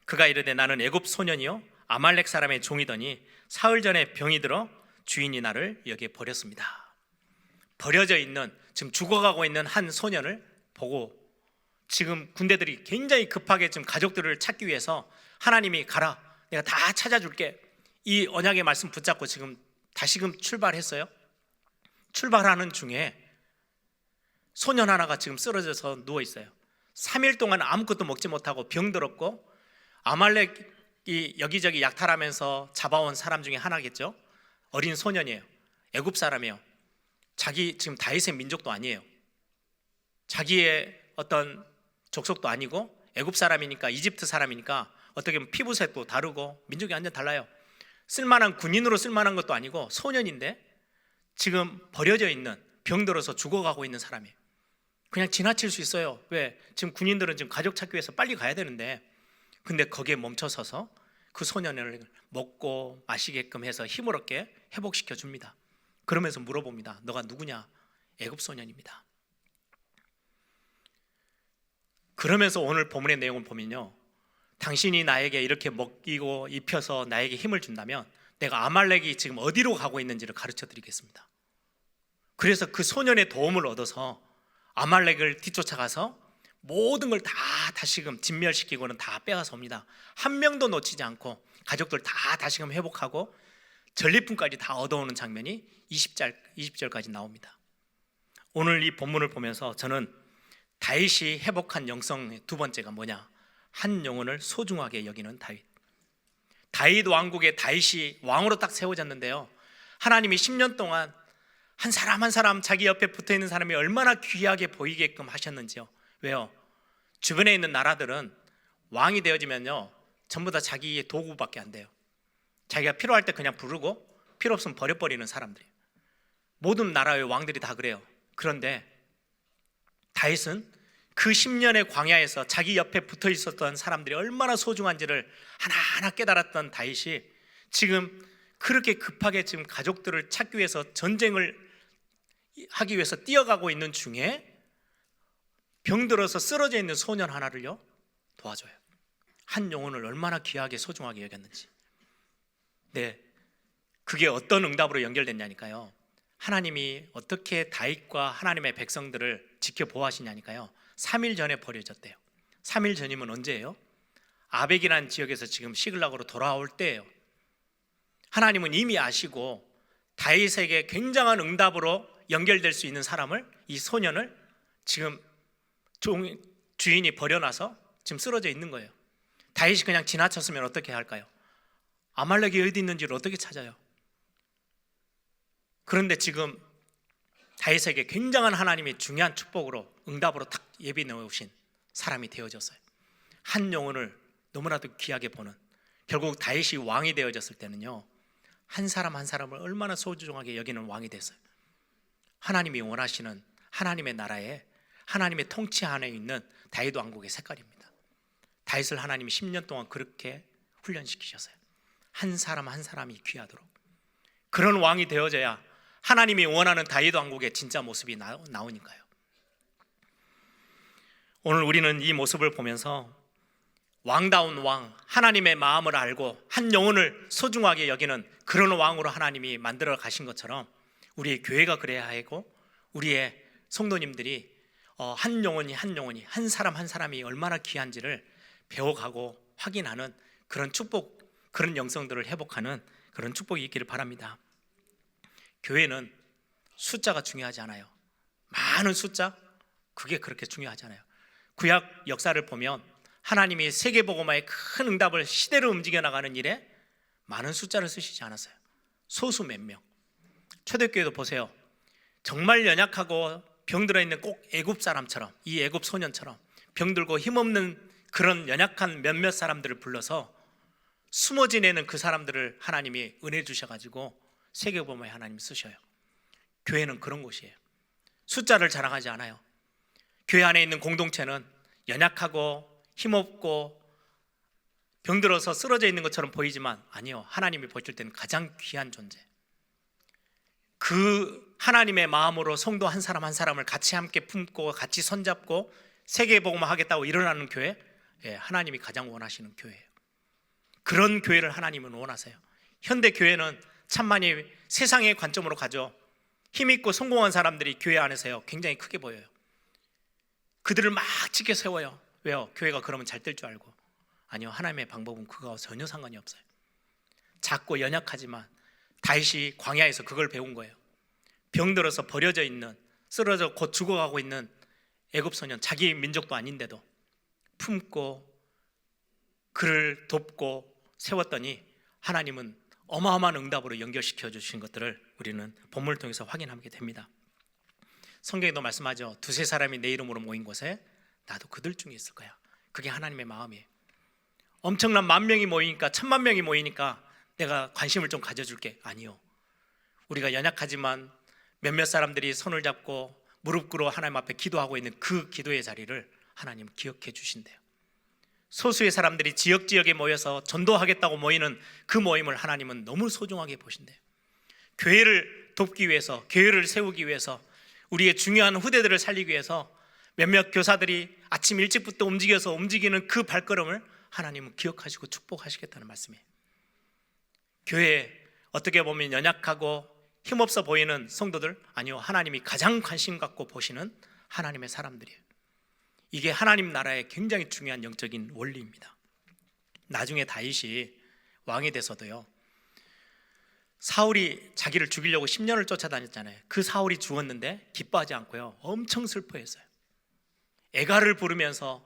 그가 이르되 나는 애굽 소년이요 아말렉 사람의 종이더니 사흘 전에 병이 들어 주인이 나를 여기에 버렸습니다. 버려져 있는, 지금 죽어가고 있는 한 소년을 보고 지금 군대들이 굉장히 급하게 지금 가족들을 찾기 위해서 하나님이 가라, 내가 다 찾아줄게, 이 언약의 말씀 붙잡고 지금 다시금 출발했어요. 출발하는 중에 소년 하나가 지금 쓰러져서 누워 있어요. 3일 동안 아무것도 먹지 못하고 병들었고 아말렉이 여기저기 약탈하면서 잡아온 사람 중에 하나겠죠. 어린 소년이에요. 애굽 사람이에요. 자기 지금 다윗의 민족도 아니에요. 자기의 어떤 족속도 아니고 애굽 사람이니까, 이집트 사람이니까 어떻게 보면 피부색도 다르고 민족이 완전 달라요. 쓸만한 군인으로 쓸만한 것도 아니고 소년인데 지금 버려져 있는, 병들어서 죽어가고 있는 사람이에요. 그냥 지나칠 수 있어요. 왜? 지금 군인들은 지금 가족 찾기 위해서 빨리 가야 되는데, 근데 거기에 멈춰서서 그 소년을 먹고 마시게끔 해서 힘을 얻게 회복시켜 줍니다. 그러면서 물어봅니다. 너가 누구냐? 애굽 소년입니다. 그러면서 오늘 본문의 내용을 보면요, 당신이 나에게 이렇게 먹이고 입혀서 나에게 힘을 준다면 내가 아말렉이 지금 어디로 가고 있는지를 가르쳐 드리겠습니다. 그래서 그 소년의 도움을 얻어서 아말렉을 뒤쫓아가서 모든 걸 다 다시금 진멸시키고는 다 빼앗아 옵니다. 한 명도 놓치지 않고 가족들 다 다시금 회복하고 전리품까지 다 얻어오는 장면이 20절까지 나옵니다. 오늘 이 본문을 보면서 저는 다윗이 회복한 영성의 두 번째가 뭐냐? 한 영혼을 소중하게 여기는 다윗. 다윗 왕국에 다윗이 왕으로 딱 세워졌는데요, 하나님이 10년 동안 한 사람 한 사람 자기 옆에 붙어있는 사람이 얼마나 귀하게 보이게끔 하셨는지요. 왜요? 주변에 있는 나라들은 왕이 되어지면요 전부 다 자기의 도구밖에 안 돼요. 자기가 필요할 때 그냥 부르고 필요 없으면 버려버리는 사람들이에요. 모든 나라의 왕들이 다 그래요. 그런데 다윗은 그 10년의 광야에서 자기 옆에 붙어 있었던 사람들이 얼마나 소중한지를 하나하나 깨달았던 다윗이 지금 그렇게 급하게 지금 가족들을 찾기 위해서 전쟁을 하기 위해서 뛰어가고 있는 중에 병들어서 쓰러져 있는 소년 하나를요 도와줘요. 한 영혼을 얼마나 귀하게 소중하게 여겼는지. 네, 그게 어떤 응답으로 연결됐냐니까요, 하나님이 어떻게 다윗과 하나님의 백성들을 지켜보호하시냐니까요, 3일 전에 버려졌대요. 3일 전이면 언제예요? 아벡이라는 지역에서 지금 시글락으로 돌아올 때예요. 하나님은 이미 아시고 다윗에게 굉장한 응답으로 연결될 수 있는 사람을, 이 소년을 지금 주인이 버려놔서 지금 쓰러져 있는 거예요. 다윗이 그냥 지나쳤으면 어떻게 할까요? 아말렉이 어디 있는지를 어떻게 찾아요? 그런데 지금 다윗에게 굉장한 하나님의 중요한 축복으로 응답으로 딱 예비 넣으신 사람이 되어졌어요. 한 영혼을 너무나도 귀하게 보는, 결국 다윗이 왕이 되어졌을 때는요 한 사람 한 사람을 얼마나 소중하게 여기는 왕이 됐어요. 하나님이 원하시는 하나님의 나라에 하나님의 통치 안에 있는 다윗 왕국의 색깔입니다. 다윗을 하나님이 10년 동안 그렇게 훈련시키셨어요. 한 사람 한 사람이 귀하도록. 그런 왕이 되어져야 하나님이 원하는 다윗 왕국의 진짜 모습이 나오니까요. 오늘 우리는 이 모습을 보면서 왕다운 왕, 하나님의 마음을 알고 한 영혼을 소중하게 여기는 그런 왕으로 하나님이 만들어 가신 것처럼 우리의 교회가 그래야 하고 우리의 성도님들이 한 영혼이 한 사람 한 사람이 얼마나 귀한지를 배워가고 확인하는 그런 축복, 그런 영성들을 회복하는 그런 축복이 있기를 바랍니다. 교회는 숫자가 중요하지 않아요. 많은 숫자, 그게 그렇게 중요하지 않아요. 구약 역사를 보면 하나님이 세계복음화의 큰 응답을 시대로 움직여 나가는 일에 많은 숫자를 쓰시지 않았어요. 소수 몇 명. 초대교회도 보세요. 정말 연약하고 병들어 있는 꼭 애굽 사람처럼, 이 애굽 소년처럼 병들고 힘없는 그런 연약한 몇몇 사람들을 불러서 숨어 지내는 그 사람들을 하나님이 은혜 주셔가지고 세계복음화에 하나님이 쓰셔요. 교회는 그런 곳이에요. 숫자를 자랑하지 않아요. 교회 안에 있는 공동체는 연약하고 힘없고 병들어서 쓰러져 있는 것처럼 보이지만 아니요, 하나님이 보실 때는 가장 귀한 존재. 그 하나님의 마음으로 성도 한 사람 한 사람을 같이 함께 품고 같이 손잡고 세계복음화 하겠다고 일어나는 교회, 하나님이 가장 원하시는 교회예요. 그런 교회를 하나님은 원하세요. 현대 교회는 참만이 세상의 관점으로 가죠. 힘있고 성공한 사람들이 교회 안에서요 굉장히 크게 보여요. 그들을 막 지켜 세워요. 왜요? 교회가 그러면 잘 될 줄 알고. 아니요, 하나님의 방법은 그거와 전혀 상관이 없어요. 작고 연약하지만 다윗이 광야에서 그걸 배운 거예요. 병들어서 버려져 있는, 쓰러져 곧 죽어가고 있는 애굽 소년, 자기 민족도 아닌데도 품고 그를 돕고 세웠더니 하나님은 어마어마한 응답으로 연결시켜 주신 것들을 우리는 본문을 통해서 확인하게 됩니다. 성경에도 말씀하죠. 두세 사람이 내 이름으로 모인 곳에 나도 그들 중에 있을 거야. 그게 하나님의 마음이에요. 엄청난 10,000명이 모이니까 10,000,000명이 모이니까 내가 관심을 좀 가져줄게. 아니요, 우리가 연약하지만 몇몇 사람들이 손을 잡고 무릎 꿇어 하나님 앞에 기도하고 있는 그 기도의 자리를 하나님 기억해 주신대요. 소수의 사람들이 지역에 모여서 전도하겠다고 모이는 그 모임을 하나님은 너무 소중하게 보신대요. 교회를 돕기 위해서, 교회를 세우기 위해서, 우리의 중요한 후대들을 살리기 위해서 몇몇 교사들이 아침 일찍부터 움직이는 그 발걸음을 하나님은 기억하시고 축복하시겠다는 말씀이에요. 교회에 어떻게 보면 연약하고 힘없어 보이는 성도들? 아니요, 하나님이 가장 관심 갖고 보시는 하나님의 사람들이에요. 이게 하나님 나라의 굉장히 중요한 영적인 원리입니다. 나중에 다윗이 왕이 돼서도요, 사울이 자기를 죽이려고 10년을 쫓아다녔잖아요. 그 사울이 죽었는데 기뻐하지 않고요, 엄청 슬퍼했어요. 애가를 부르면서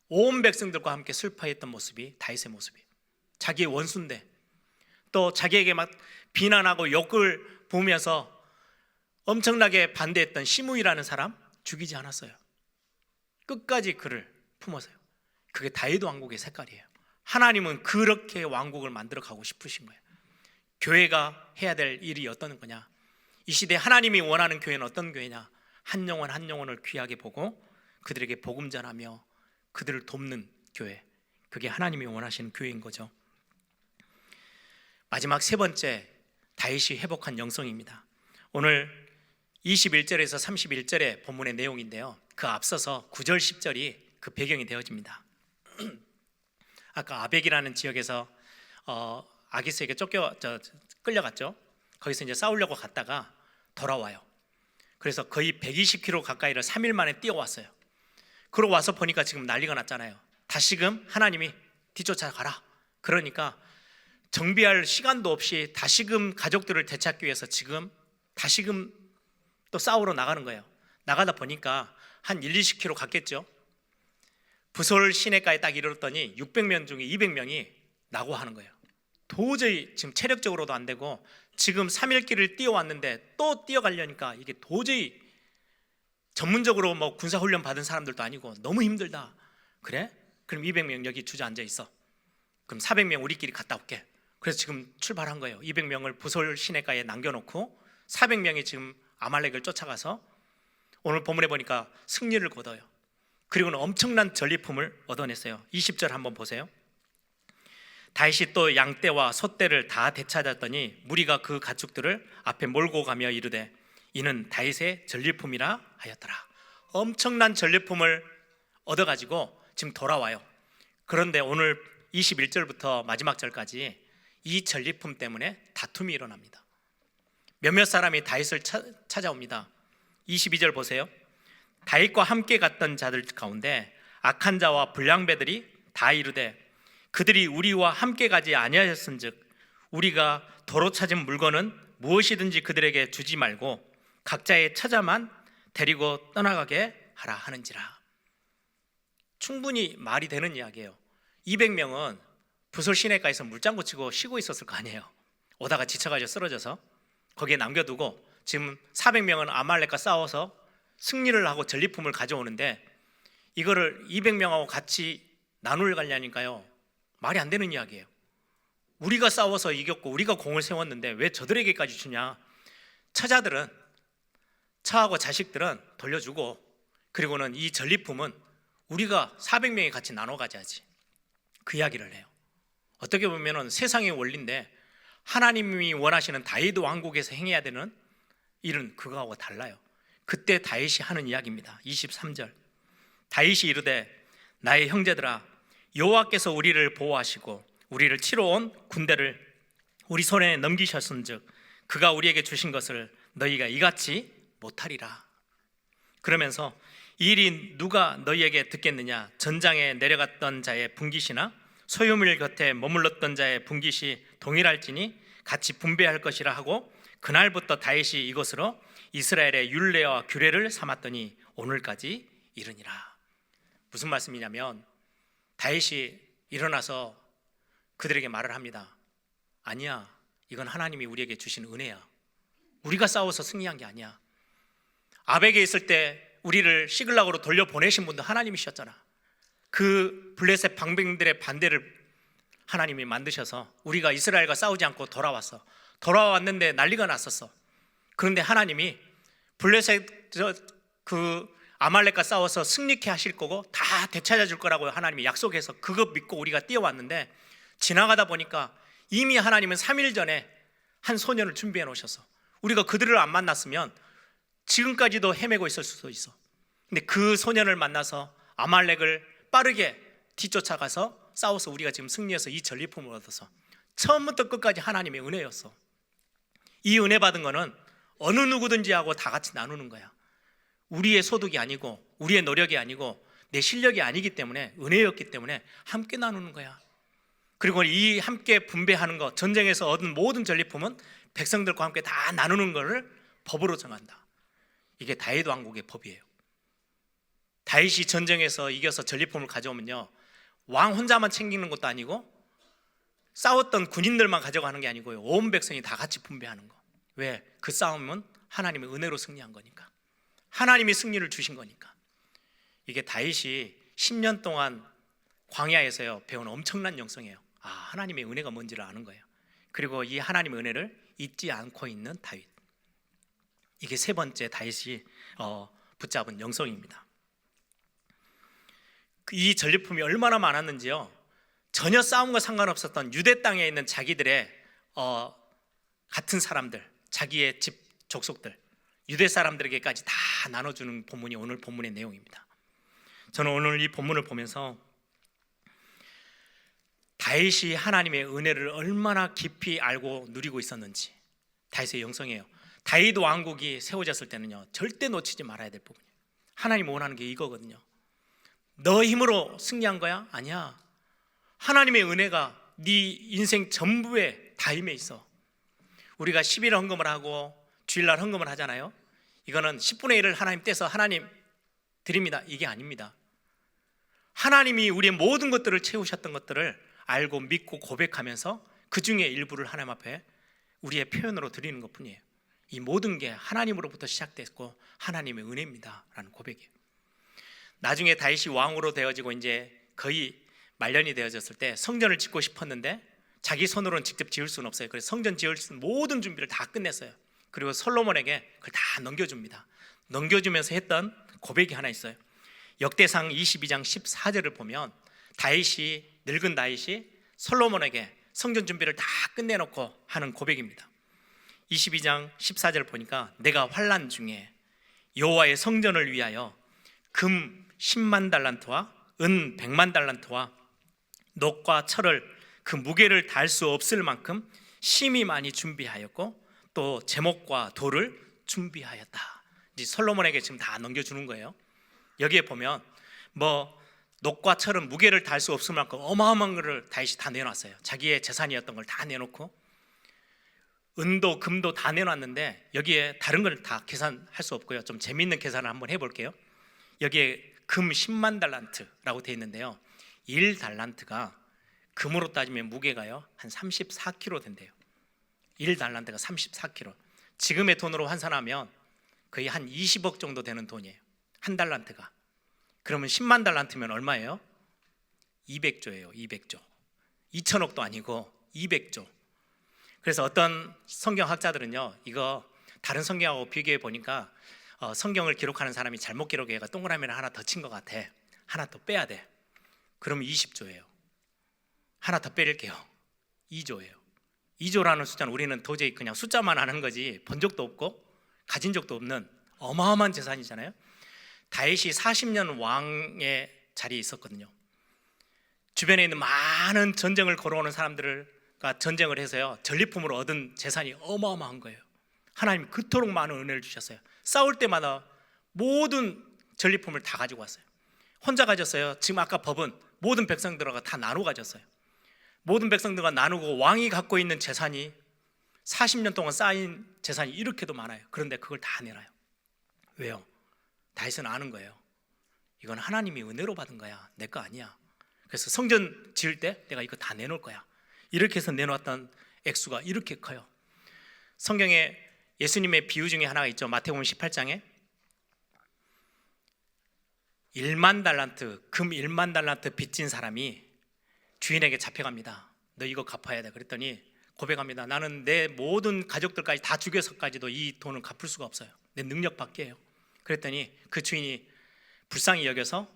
온 백성들과 함께 슬퍼했던 모습이 다윗의 모습이에요. 자기의 원수인데, 또 자기에게 막 비난하고 욕을 보면서 엄청나게 반대했던 시므이라는 사람 죽이지 않았어요. 끝까지 그를 품었어요. 그게 다윗 왕국의 색깔이에요. 하나님은 그렇게 왕국을 만들어 가고 싶으신 거예요. 교회가 해야 될 일이 어떤 거냐? 이 시대에 하나님이 원하는 교회는 어떤 교회냐? 한 영혼 한 영혼을 귀하게 보고 그들에게 복음 전하며 그들을 돕는 교회, 그게 하나님이 원하시는 교회인 거죠. 마지막 세 번째, 다윗이 회복한 영성입니다. 오늘 21절에서 31절의 본문의 내용인데요, 그 앞서서 9절 10절이 그 배경이 되어집니다. 아까 아벡이라는 지역에서 아기스에게 끌려갔죠. 거기서 이제 싸우려고 갔다가 돌아와요. 그래서 거의 120km 가까이를 3일 만에 뛰어왔어요. 그러고 와서 보니까 지금 난리가 났잖아요. 다시금 하나님이 뒤쫓아가라. 그러니까 정비할 시간도 없이 다시금 가족들을 되찾기 위해서 지금 다시금 또 싸우러 나가는 거예요. 나가다 보니까 한 20km 갔겠죠. 부솔 시내가에 딱 이르렀더니 600명 중에 200명이 낙오하는 거예요. 도저히 지금 체력적으로도 안 되고, 지금 3일 길을 뛰어왔는데 또 뛰어가려니까 이게 도저히, 전문적으로 뭐 군사훈련 받은 사람들도 아니고 너무 힘들다. 그래? 그럼 200명 여기 주저앉아 있어. 그럼 400명 우리끼리 갔다 올게. 그래서 지금 출발한 거예요. 200명을 부솔 시내가에 남겨놓고 400명이 지금 아말렉을 쫓아가서 오늘 본문에 보니까 승리를 거둬요. 그리고는 엄청난 전리품을 얻어냈어요. 20절 한번 보세요. 다윗이 또 양떼와 소떼를 다 되찾았더니 무리가 그 가축들을 앞에 몰고 가며 이르되 이는 다윗의 전리품이라 하였더라. 엄청난 전리품을 얻어가지고 지금 돌아와요. 그런데 오늘 21절부터 마지막 절까지 이 전리품 때문에 다툼이 일어납니다. 몇몇 사람이 다윗을 찾아옵니다. 22절 보세요. 다윗과 함께 갔던 자들 가운데 악한 자와 불량배들이 다 이르되 그들이 우리와 함께 가지 아니하였은즉 우리가 도로 찾은 물건은 무엇이든지 그들에게 주지 말고 각자의 처자만 데리고 떠나가게 하라 하는지라. 충분히 말이 되는 이야기예요. 200명은 부솔 시내가에서 물장구 치고 쉬고 있었을 거 아니에요. 오다가 지쳐가지고 쓰러져서 거기에 남겨두고 지금 400명은 아말렉과 싸워서 승리를 하고 전리품을 가져오는데 이거를 200명하고 같이 나눌 가려니까요, 말이 안 되는 이야기예요. 우리가 싸워서 이겼고 우리가 공을 세웠는데 왜 저들에게까지 주냐. 처자들은, 처하고 자식들은 돌려주고, 그리고는 이 전리품은 우리가 400명이 같이 나눠 가져야지. 그 이야기를 해요. 어떻게 보면 세상의 원리인데 하나님이 원하시는 다윗 왕국에서 행해야 되는 일은 그거하고 달라요. 그때 다윗이 하는 이야기입니다. 23절. 다윗이 이르되 나의 형제들아, 여호와께서 우리를 보호하시고 우리를 치러 온 군대를 우리 손에 넘기셨은즉 그가 우리에게 주신 것을 너희가 이같이 못하리라. 그러면서 이 일이 누가 너희에게 듣겠느냐. 전장에 내려갔던 자의 분깃이나 소유물 곁에 머물렀던 자의 분깃이 동일할지니 같이 분배할 것이라 하고 그날부터 다윗이 이것으로 이스라엘의 율례와 규례를 삼았더니 오늘까지 이르니라. 무슨 말씀이냐면 다윗이 일어나서 그들에게 말을 합니다. 아니야, 이건 하나님이 우리에게 주신 은혜야. 우리가 싸워서 승리한 게 아니야. 아벡에 있을 때 우리를 시글락으로 돌려보내신 분도 하나님이셨잖아. 그 블레셋 방병들의 반대를 하나님이 만드셔서 우리가 이스라엘과 싸우지 않고 돌아왔는데 난리가 났었어. 그런데 하나님이 블레셋 아말렉과 싸워서 승리케 하실 거고 다 되찾아 줄 거라고 하나님이 약속해서 그거 믿고 우리가 뛰어왔는데, 지나가다 보니까 이미 하나님은 3일 전에 한 소년을 준비해 놓으셔서 우리가 그들을 안 만났으면 지금까지도 헤매고 있을 수도 있어. 근데 그 소년을 만나서 아말렉을 빠르게 뒤쫓아가서 싸워서 우리가 지금 승리해서 이 전리품을 얻어서 처음부터 끝까지 하나님의 은혜였어. 이 은혜 받은 거는 어느 누구든지 하고 다 같이 나누는 거야. 우리의 소득이 아니고 우리의 노력이 아니고 내 실력이 아니기 때문에, 은혜였기 때문에 함께 나누는 거야. 그리고 이 함께 분배하는 것, 전쟁에서 얻은 모든 전리품은 백성들과 함께 다 나누는 것을 법으로 정한다. 이게 다윗 왕국의 법이에요. 다윗이 전쟁에서 이겨서 전리품을 가져오면요, 왕 혼자만 챙기는 것도 아니고 싸웠던 군인들만 가져가는 게 아니고요, 온 백성이 다 같이 분배하는 거. 왜? 그 싸움은 하나님의 은혜로 승리한 거니까, 하나님이 승리를 주신 거니까. 이게 다윗이 10년 동안 광야에서요 배운 엄청난 영성이에요. 하나님의 은혜가 뭔지를 아는 거예요. 그리고 이 하나님의 은혜를 잊지 않고 있는 다윗. 이게 세 번째 다윗이 붙잡은 영성입니다. 이 전리품이 얼마나 많았는지요, 전혀 싸움과 상관없었던 유대 땅에 있는 자기들의 같은 사람들, 자기의 집 족속들, 유대 사람들에게까지 다 나눠주는 본문이 오늘 본문의 내용입니다. 저는 오늘 이 본문을 보면서 다윗이 하나님의 은혜를 얼마나 깊이 알고 누리고 있었는지, 다윗의 영성이에요. 다윗 왕국이 세워졌을 때는요 절대 놓치지 말아야 될 부분이에요. 하나님 원하는 게 이거거든요. 너 힘으로 승리한 거야? 아니야. 하나님의 은혜가 네 인생 전부에 다 임해 있어. 우리가 10일 헌금을 하고 주일날 헌금을 하잖아요. 이거는 10분의 1을 하나님 떼서 하나님 드립니다, 이게 아닙니다. 하나님이 우리의 모든 것들을 채우셨던 것들을 알고 믿고 고백하면서 그 중에 일부를 하나님 앞에 우리의 표현으로 드리는 것뿐이에요. 이 모든 게 하나님으로부터 시작됐고 하나님의 은혜입니다 라는 고백이에요. 나중에 다윗이 왕으로 되어지고 이제 거의 말년이 되어졌을 때 성전을 짓고 싶었는데 자기 손으로는 직접 지을 수는 없어요. 그래서 성전 지을 수 있는 모든 준비를 다 끝냈어요. 그리고 솔로몬에게 그걸 다 넘겨줍니다. 넘겨주면서 했던 고백이 하나 있어요. 역대상 22장 14절을 보면 다윗이, 늙은 다윗이 솔로몬에게 성전 준비를 다 끝내놓고 하는 고백입니다. 22장 14절 보니까 내가 환난 중에 여호와의 성전을 위하여 금 10만 달란트와 은 100만 달란트와 녹과 철을 그 무게를 달 수 없을 만큼 심히 많이 준비하였고 또 제목과 돌을 준비하였다. 이제 솔로몬에게 지금 다 넘겨주는 거예요. 여기에 보면 녹과 철은 무게를 달 수 없을 만큼 어마어마한 것을 다윗이 다 내놨어요. 자기의 재산이었던 걸 다 내놓고 은도 금도 다 내놨는데 여기에 다른 걸 다 계산할 수 없고요. 좀 재미있는 계산을 한번 해볼게요. 여기에 금 10만 달란트라고 되어 있는데요, 1달란트가 금으로 따지면 무게가요 한 34kg 된대요. 1달란트가 34kg. 지금의 돈으로 환산하면 거의 한 20억 정도 되는 돈이에요, 한 달란트가. 그러면 10만 달란트면 얼마예요? 200조예요. 200조. 2천억도 아니고 200조. 그래서 어떤 성경학자들은요, 이거 다른 성경하고 비교해 보니까 성경을 기록하는 사람이 잘못 기록해가 동그라미를 하나 더 친 것 같아. 하나 더 빼야 돼. 그러면 20조예요. 하나 더 빼릴게요. 2조예요. 2조라는 숫자는 우리는 도저히 그냥 숫자만 아는 거지 본 적도 없고 가진 적도 없는 어마어마한 재산이잖아요. 다윗이 40년 왕의 자리에 있었거든요. 주변에 있는 많은 전쟁을 걸어오는 사람들과 전쟁을 해서요 전리품으로 얻은 재산이 어마어마한 거예요. 하나님 그토록 많은 은혜를 주셨어요. 싸울 때마다 모든 전리품을 다 가지고 왔어요. 혼자 가졌어요. 지금 아까 법은 모든 백성들과 다 나누어 가졌어요. 모든 백성들과 나누고 왕이 갖고 있는 재산이 40년 동안 쌓인 재산이 이렇게도 많아요. 그런데 그걸 다 내놔요. 왜요? 다윗은 아는 거예요. 이건 하나님이 은혜로 받은 거야, 내 거 아니야. 그래서 성전 지을 때 내가 이거 다 내놓을 거야. 이렇게 해서 내놓았던 액수가 이렇게 커요. 성경에 예수님의 비유 중에 하나가 있죠. 마태복음 18장에 1만 달란트, 금 1만 달란트 빚진 사람이 주인에게 잡혀갑니다. 너 이거 갚아야 돼. 그랬더니 고백합니다. 나는 내 모든 가족들까지 다 죽여서까지도 이 돈을 갚을 수가 없어요. 내 능력 밖이에요. 그랬더니 그 주인이 불쌍히 여겨서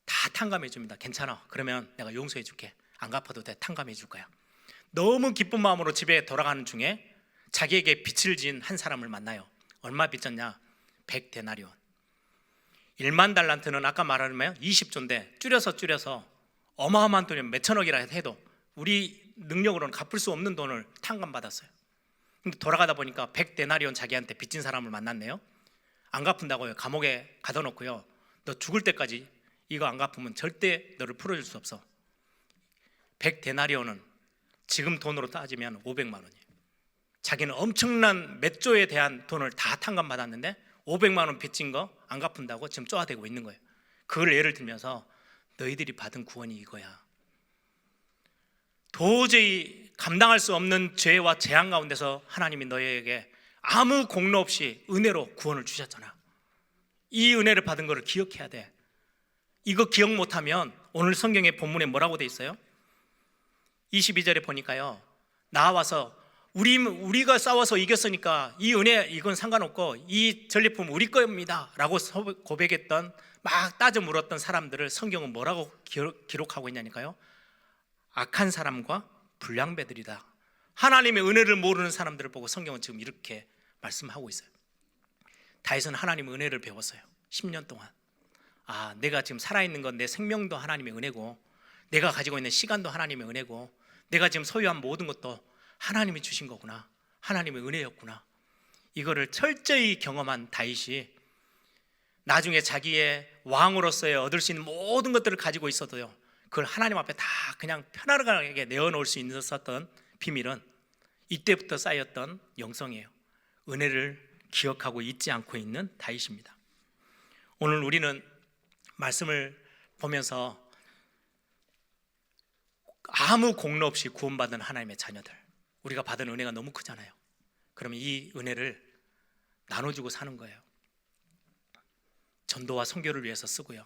다 탕감해 줍니다. 괜찮아. 그러면 내가 용서해 줄게. 안 갚아도 돼. 탕감해 줄 거야. 너무 기쁜 마음으로 집에 돌아가는 중에 자기에게 빚을 진 한 사람을 만나요. 얼마 빚졌냐? 100데나리온. 1만 달란트는 아까 말하면 20조인데 줄여서 어마어마한 돈이 몇천억이라 해도 우리 능력으로는 갚을 수 없는 돈을 탕감받았어요. 근데 돌아가다 보니까 100데나리온 자기한테 빚진 사람을 만났네요. 안 갚은다고요. 감옥에 가둬놓고요. 너 죽을 때까지 이거 안 갚으면 절대 너를 풀어줄 수 없어. 100데나리온은 지금 돈으로 따지면 500만 원이에요. 자기는 엄청난 몇 조에 대한 돈을 다 탕감받았는데 500만 원 빚진 거 안 갚은다고 지금 쪼아대고 있는 거예요. 그걸 예를 들면서 너희들이 받은 구원이 이거야. 도저히 감당할 수 없는 죄와 재앙 가운데서 하나님이 너희에게 아무 공로 없이 은혜로 구원을 주셨잖아. 이 은혜를 받은 거를 기억해야 돼. 이거 기억 못하면 오늘 성경의 본문에 뭐라고 돼 있어요? 22절에 보니까요, 나와서 우리가 싸워서 이겼으니까 이 은혜 이건 상관없고 이 전리품 우리 겁니다 라고 고백했던, 막 따져 물었던 사람들을 성경은 뭐라고 기록하고 있냐니까요, 악한 사람과 불량배들이다. 하나님의 은혜를 모르는 사람들을 보고 성경은 지금 이렇게 말씀하고 있어요. 다윗은 하나님의 은혜를 배웠어요. 10년 동안. 아, 내가 지금 살아있는 건 내 생명도 하나님의 은혜고, 내가 가지고 있는 시간도 하나님의 은혜고, 내가 지금 소유한 모든 것도 하나님이 주신 거구나, 하나님의 은혜였구나. 이거를 철저히 경험한 다윗이 나중에 자기의 왕으로서의 얻을 수 있는 모든 것들을 가지고 있어도요, 그걸 하나님 앞에 다 그냥 편안하게 내어놓을 수 있었던 비밀은 이때부터 쌓였던 영성이에요. 은혜를 기억하고 잊지 않고 있는 다윗입니다. 오늘 우리는 말씀을 보면서 아무 공로 없이 구원받은 하나님의 자녀들, 우리가 받은 은혜가 너무 크잖아요. 그러면 이 은혜를 나눠주고 사는 거예요. 전도와 선교를 위해서 쓰고요,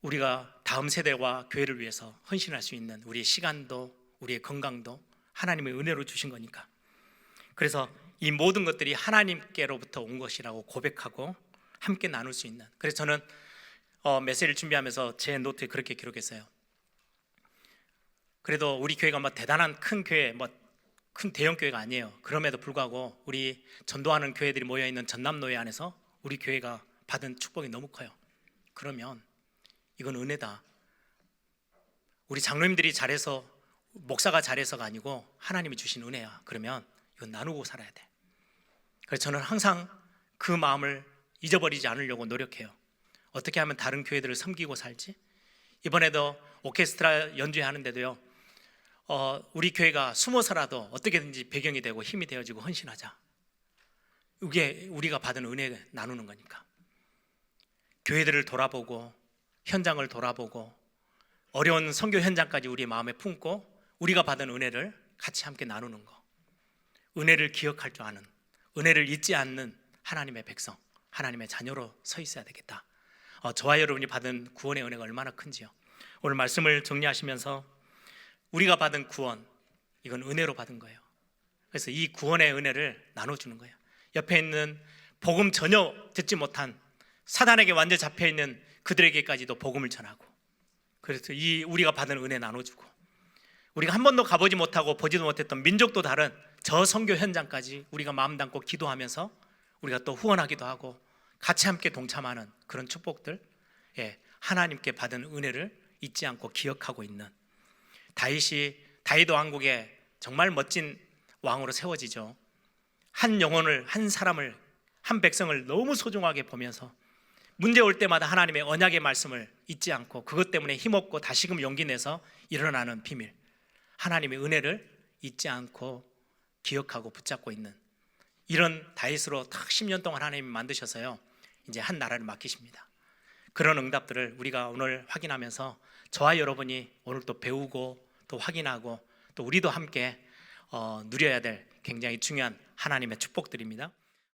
우리가 다음 세대와 교회를 위해서 헌신할 수 있는 우리의 시간도 우리의 건강도 하나님의 은혜로 주신 거니까. 그래서 이 모든 것들이 하나님께로부터 온 것이라고 고백하고 함께 나눌 수 있는. 그래서 저는 메시지를 준비하면서 제 노트에 그렇게 기록했어요. 그래도 우리 교회가 뭐 대단한 큰 교회, 뭐 큰 대형 교회가 아니에요. 그럼에도 불구하고 우리 전도하는 교회들이 모여있는 전남노회 안에서 우리 교회가 받은 축복이 너무 커요. 그러면 이건 은혜다. 우리 장로님들이 잘해서, 목사가 잘해서가 아니고 하나님이 주신 은혜야. 그러면 이건 나누고 살아야 돼. 그래서 저는 항상 그 마음을 잊어버리지 않으려고 노력해요. 어떻게 하면 다른 교회들을 섬기고 살지? 이번에도 오케스트라 연주하는데도요, 우리 교회가 숨어서라도 어떻게든지 배경이 되고 힘이 되어지고 헌신하자. 이게 우리가 받은 은혜 나누는 거니까. 교회들을 돌아보고 현장을 돌아보고 어려운 선교 현장까지 우리 마음에 품고 우리가 받은 은혜를 같이 함께 나누는 거. 은혜를 기억할 줄 아는, 은혜를 잊지 않는 하나님의 백성, 하나님의 자녀로 서 있어야 되겠다. 저와 여러분이 받은 구원의 은혜가 얼마나 큰지요. 오늘 말씀을 정리하시면서 우리가 받은 구원, 이건 은혜로 받은 거예요. 그래서 이 구원의 은혜를 나눠주는 거예요. 옆에 있는 복음 전혀 듣지 못한 사단에게 완전 잡혀있는 그들에게까지도 복음을 전하고, 그래서 이 우리가 받은 은혜 나눠주고, 우리가 한 번도 가보지 못하고 보지도 못했던 민족도 다른 저 선교 현장까지 우리가 마음 담고 기도하면서 우리가 또 후원하기도 하고 같이 함께 동참하는 그런 축복들, 하나님께 받은 은혜를 잊지 않고 기억하고 있는 다윗 왕국에 정말 멋진 왕으로 세워지죠. 한 영혼을, 한 사람을, 한 백성을 너무 소중하게 보면서 문제 올 때마다 하나님의 언약의 말씀을 잊지 않고 그것 때문에 힘없고 다시금 용기 내서 일어나는 비밀, 하나님의 은혜를 잊지 않고 기억하고 붙잡고 있는 이런 다윗으로 딱 10년 동안 하나님이 만드셔서요, 이제 한 나라를 맡기십니다. 그런 응답들을 우리가 오늘 확인하면서 저와 여러분이 오늘 또 배우고 또 확인하고 또 우리도 함께 누려야 될 굉장히 중요한 하나님의 축복들입니다.